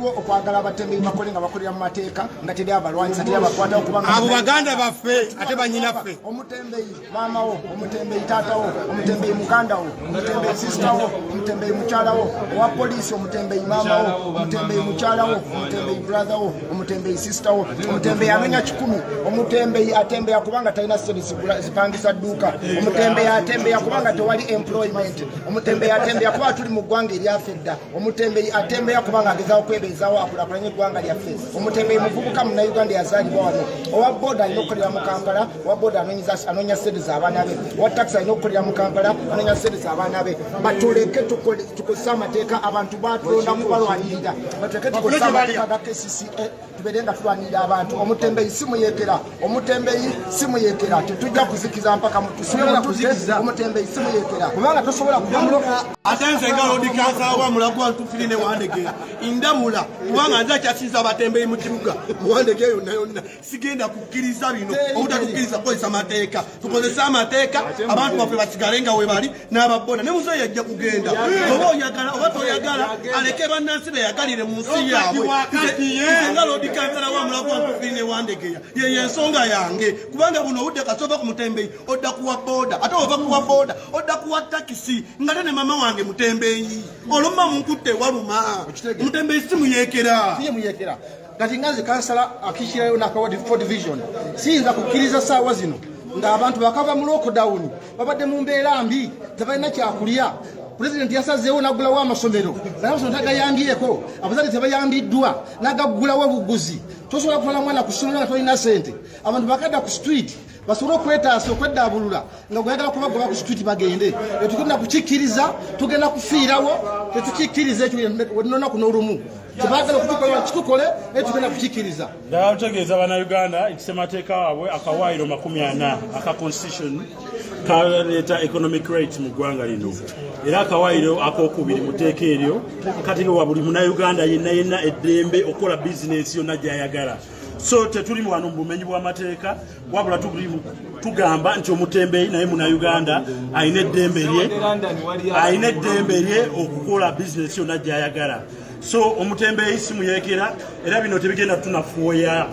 waliwo okwagala abatembeyi bakole nga bakolera mu mateeka nga teri abalwanyisa teri abakwatawo kubanga abo baganda baffe ate banyinaffe omutembeyi maamawo omutembeyi taatawo omutembeyi mugandawo omutembeyi sisitawo omutembeyi mukyalawo owa poliisi omutembeyi maamawo omutembeyi mukyalawo omutembeyi brotherwo omutembeyi sisitawo omutembeyi amenya 10 omutembeyi atembeya kubanga talina sente zipangisa dduuka omutembeyi atembeya kubanga tewali employment omutembeyi atembeya kuba tuli mu ggwanga eryaffe dda omutembeyi atembeya kubanga agezaawo kwebeezaawo akulakulanye eggwanga lyaffe omutembeyi muvubuka munnayuganda yazaalibwa wano owa booda alina okukolera mu kampala owa booda anoonya sente z'abaana be owa takisi alina okukolera mu kampala anoonya sente z'abaana be batuleke tukozese amateeka abantu batulonda kubalwanirira batuleke tukozese amateeka ga KCCA tubeere nga tulwanirira abantu omutembeyi simuyekera omutembeyi simuyekera tetujja kuzikiza mpaka omutembeyi simuyekera kubanga tosobola kubamuloka ate nze nga lodikansala wa mulagwa ntufiri ne wandege indamula kubanga nze akyasinza abatembeyi mu kibuga muwandege yonna yonna sigenda kukkiriza bino obutakukkiriza kukozesa amateeka tukozese amateeka abantu baffe basigale nga we bali n'ababona ne muzeeyi ajja kugenda oba oyagala oba toyagala aleke bannansi beyagalire mu nsi yaabwe nze nga lodikansala wa mulagwa ntufiri ne wandegeya yeyo ensonga yange kubanga buno obudde kasooka ku mutembeyi odda kuwa booda ate ova kuwa booda odda kuwa takisi nga ne mama wange mutembeyi olumma munkutte waluma mutembeyi simuyekera kati ngazi kansala akishirayo nakawadi 4 division siyinza kukkiriza saawa zino ng'abantu bakava mu lockdown babadde mu mbeera mbi tebalina kyakulya pulezidenti yasazeewo n'aggulawo amasomero amasomero tagayambyeko abazadde tebayambiddwa n'agaggulawo buguzi tosobola kutwala mwana ku ssomero nga tolina sente abantu bakadda ku street basobole okwetaasa okweddabulula nga gweyagala kubagoba ku street bagende tugenda kukikkiriza tugenda kufiirawo tetukikkiriza ekyo wennonaku n'olumu tebagala okutukola kitukole tugenda kukikkiriza ddala lutegeeza bannayuganda ekisemateeka waabwe akawaayiro 40 aka constitution kaleeta economic rate mu ggwanga lino era akawaayiro akokubiri mu tteeka eryo kati wa buli munnayuganda yenna eddembe okukola bizinensi yonna gy'ayagala so tetuli wano mu bumenyi bw'amateeka wabula tugamba nti omutembeyi naye munnayuganda alina eddembe lye okukola bizinensi yonna gy'ayagala so omutembeyi simuyekera era bino tebigenda tunafuoya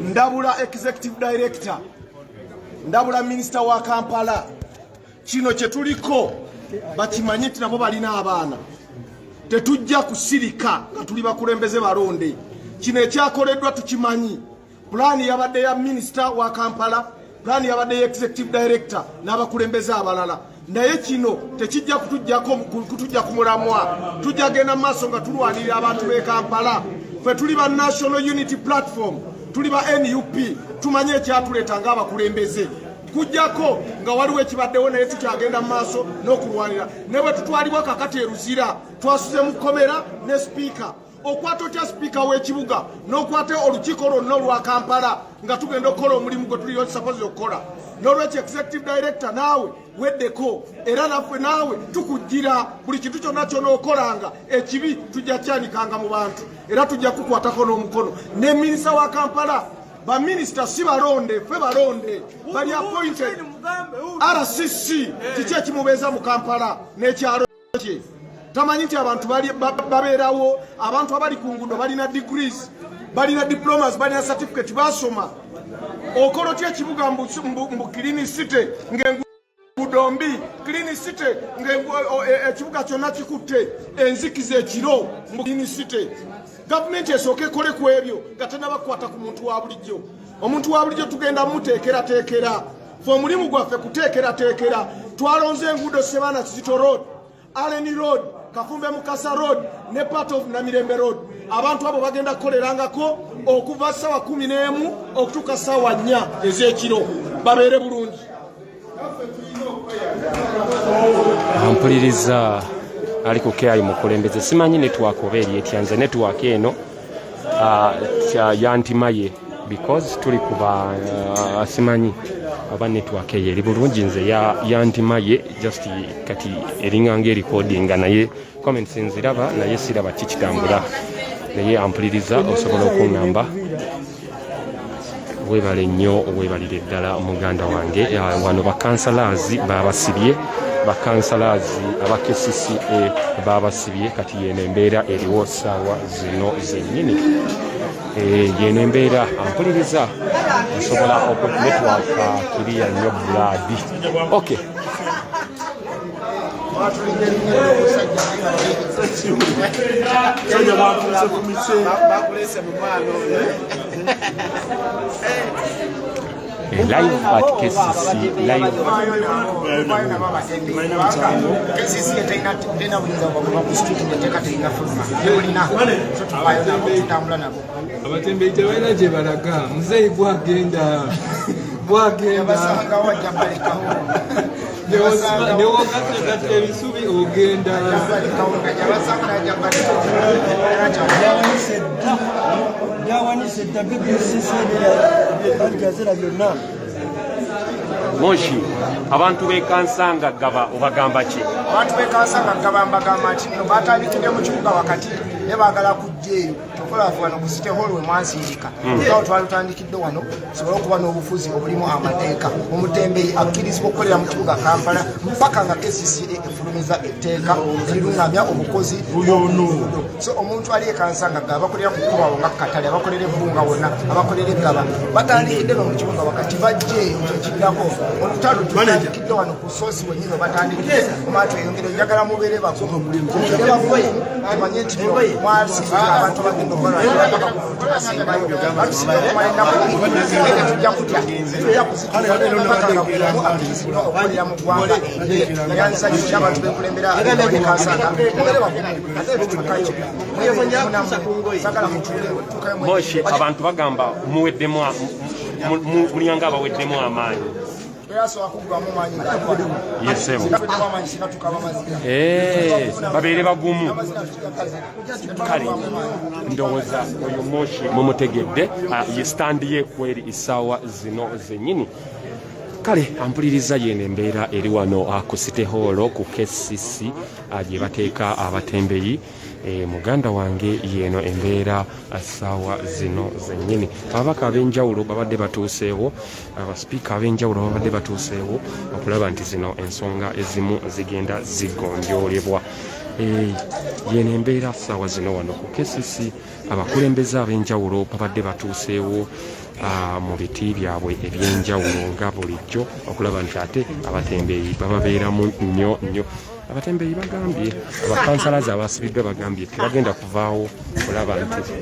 ndabula executive director ndabula minister wa Kampala kino kye tuliko bakimanyi nti nabo balina abaana tetujja kusirika nga tuli bakulembeze balonde kino ekyakoleddwa tukimanyi pulaani yabadde ya minister wa Kampala pulaani yabadde ya executive director n'abakulembeze abalala naye kino tekijja kutujja kumulamwa tujja genda maaso nga tulwanirira abantu b'e Kampala ffe tuli ba National Unity Platform tuli ba NUP tumanye ekyatuleeta ng'abakulembeze kujjako nga waliwo ekibaddewo naye tukyagenda mu maaso n'okulwanira ne bwe tutwalibwa kakati eruzira twasuze mu kkomera ne sipiika okwata otya sipiika w'ekibuga n'okwata olukiiko lwonna olwa Kampala nga tugenda okukola omulimu gwe tuliyo tusapozi okukola n'olwekyo executive director naawe weddeko era naffe naawe tukujjira buli kintu kyonna kyonookolanga ekibi tujja kyanikanga mu bantu era tujja kukwatako n'omukono ne minisita wa Kampala baminisita si balonde ffe balonde bali appointed RCC kiki ekimubeeza mu Kampala n'ekyalo kye tamanyi nti abantu babeerawo abantu abali ku nguudo balina degrees balina diplomas balina certificate basoma okola otya ekibuga mbu Clean City ng'enguudo mbi Clean City ekibuga kyonna kikutte enzikiza ekiro mu Clean City gavumenti esooka ekole ku ebyo nga tennabakwata ku muntu wa bulijjo omuntu wa bulijjo tugenda muteekerateekera fe omulimu gwaffe kuteekerateekera twalonze enguudo Sebana Kizito Road Allen Road Kafumbe Mukasa Road ne part of Namirembe Road abantu abo bagenda kukolerangako okuva ssaawa 11 okutuuka ssaawa 4 ez'ekiro babeere bulungi ampuliriza aliko KI mukulembeze simanyi network oba eri etyanze network eno yantimaye because tuli kuba simanyi aba network eri bulungi nze yantimaye just kati eringange recording naye comments nziraba naye siraba kikitambula naye ampuliriza osobola okuŋŋamba webale nnyo webalire ddala omuganda wange wano bakansalazi babasibye bakansalazi aba KCCA babasibye kati yeno embeera eriwo ssaawa zino zennyini. Yeno embeera ampuliriza nsobola okunetwaka kiriya nnyo bulaadi. Okay. Live at KCC live. Abatembeyi tebalina gye balaga. Mzei bwagenda newogata ebisubi ogenda yawanise dda BBC aligazira byonna. Moshi abantu bekansanga gaba obagamba ki? Abantu bekansanga gaba mbagamba nti no batandikire mu kibuga wakati ne bagala kujjeeyo tukola wano ku City Hall we mwansiirika ngawo twalutandikidde wano sobola okuba n'obufuzi obulimu amateeka. Omutembeyi akkirizibwa okukolera mu kibuga Kampala mpaka nga KCCA efulumiza etteeka erirungamya obukozi bw'obunuudo. So omuntu ali ekansanga gaba abakolera ku kubawo nga Katale, abakolera ebbunga wonna, abakolera eggaba batandikidde mu kibuga wakati bajjeeyo kyekiddako. Olutalo tutandikidde wano ku soosi wennyini batandikidde omaato eyongere njagala mubeere bakozi manye nti abantu bagenda okwalwalira paka ku muntu basingayo batusinga okumala ennaku ega tujja kutya tujja kuzipaka nga bulamu akirizibwa okukolera mu ggwanga nayanisa kitya abantu bekulembera abekansanga mubeere bakozi ate ebitubakayo sagala mutuukayo Moshi abantu bagamba muweddemu muliyanga abaweddemu amaanyi. Yesebo. Babeere bagumu. Kale ndowooza oyo Moshi mumutegedde yestandiye kweri essaawa zino zennyini. Kale ampuliriza yeno embeera eri wano ku City Hall ku KCC gye bateeka abatembeyi. Muganda wange yeno embeera essaawa zino zennyini. Ababaka ab'enjawulo babadde batuuseewo, abasipiika ab'enjawulo babadde batuuseewo okulaba nti zino ensonga ezimu zigenda zigonjoolebwa. Yeno embeera essaawa zino wano ku KCC abakulembeze ab'enjawulo babadde batuuseewo mu biti byabwe eby'enjawulo nga bulijjo okulaba nti ate abatembeyi bababeeramu nnyo nnyo. Abatembeyi bagambye abakansalazi abasibiddwa bagambye tebagenda kuvaawo kulaba nti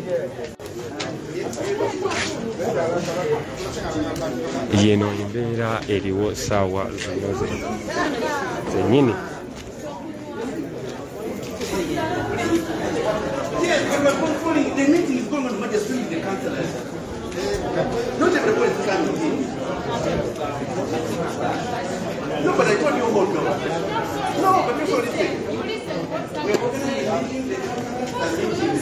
yeno embeera eriwo ssaawa zino zennyini. Not everybody is coming. No, but I told you about no. No, but that's what it is. We are organizing meetings.